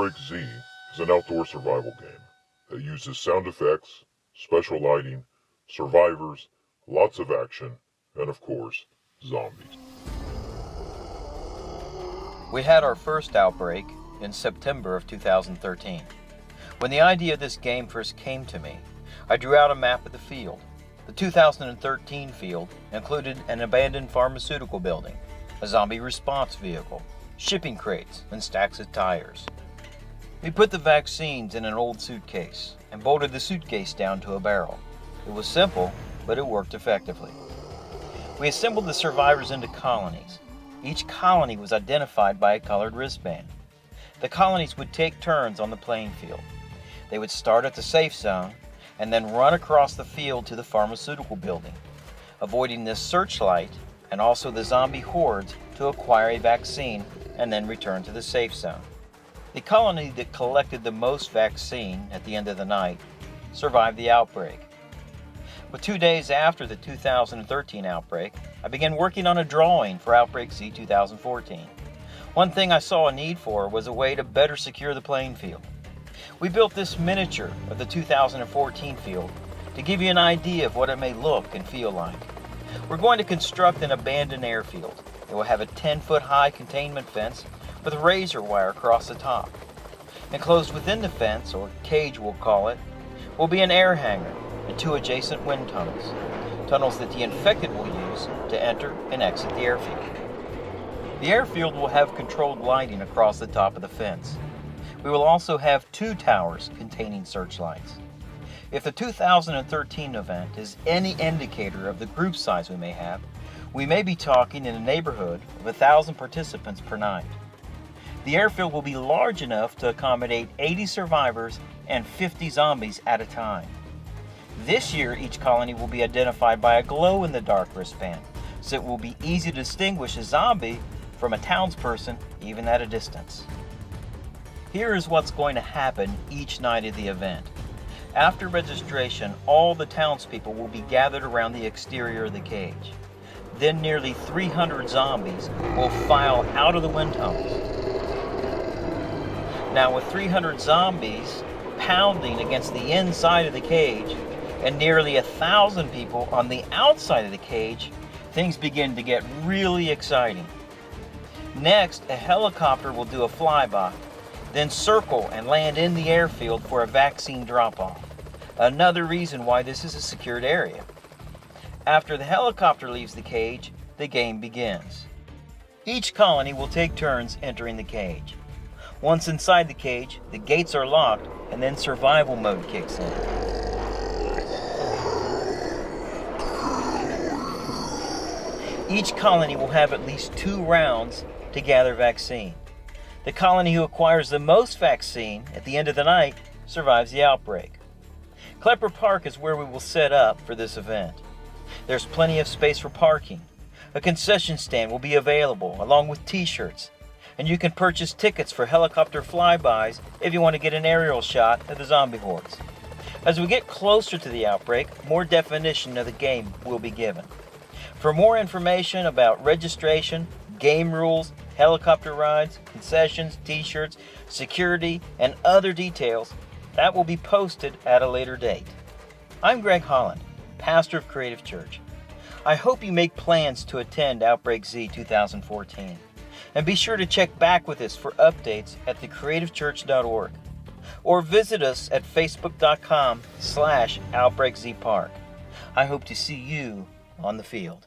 Outbreak Z is an outdoor survival game that uses sound effects, special lighting, survivors, lots of action, and of course, zombies. We had our first outbreak in September of 2013. When the idea of this game first came to me, I drew out a map of the field. The 2013 field included an abandoned pharmaceutical building, a zombie response vehicle, shipping crates, and stacks of tires. We put the vaccines in an old suitcase and bolted the suitcase down to a barrel. It was simple, but it worked effectively. We assembled the survivors into colonies. Each colony was identified by a colored wristband. The colonies would take turns on the playing field. They would start at the safe zone and then run across the field to the pharmaceutical building, avoiding the searchlight and also the zombie hordes to acquire a vaccine and then return to the safe zone. The colony that collected the most vaccine at the end of the night survived the outbreak. But 2 days after the 2013 outbreak, I began working on a drawing for Outbreak Z 2014. One thing I saw a need for was a way to better secure the playing field. We built this miniature of the 2014 field to give you an idea of what it may look and feel like. We're going to construct an abandoned airfield. It will have a 10-foot high containment fence with razor wire across the top. Enclosed within the fence, or cage we'll call it, will be an air hangar and 2 adjacent wind tunnels. Tunnels that the infected will use to enter and exit the airfield. The airfield will have controlled lighting across the top of the fence. We will also have 2 towers containing searchlights. If the 2013 event is any indicator of the group size we may be talking in a neighborhood of 1,000 participants per night. The airfield will be large enough to accommodate 80 survivors and 50 zombies at a time. This year, each colony will be identified by a glow-in-the-dark wristband, so it will be easy to distinguish a zombie from a townsperson even at a distance. Here is what's going to happen each night of the event. After registration, all the townspeople will be gathered around the exterior of the cage. Then nearly 300 zombies will file out of the wind tunnels. Now with 300 zombies pounding against the inside of the cage and nearly 1,000 people on the outside of the cage, things begin to get really exciting. Next, a helicopter will do a flyby, then circle and land in the airfield for a vaccine drop-off. Another reason why this is a secured area. After the helicopter leaves the cage, the game begins. Each colony will take turns entering the cage. Once inside the cage, the gates are locked and then survival mode kicks in. Each colony will have at least 2 rounds to gather vaccine. The colony who acquires the most vaccine at the end of the night survives the outbreak. Klepper Park is where we will set up for this event. There's plenty of space for parking. A concession stand will be available along with t-shirts, and you can purchase tickets for helicopter flybys if you want to get an aerial shot of the zombie hordes. As we get closer to the outbreak, more definition of the game will be given. For more information about registration, game rules, helicopter rides, concessions, t-shirts, security, and other details, that will be posted at a later date. I'm Greg Holland, pastor of Creative Church. I hope you make plans to attend Outbreak Z 2014. And be sure to check back with us for updates at thecreativechurch.org or visit us at facebook.com/OutbreakZPark. I hope to see you on the field.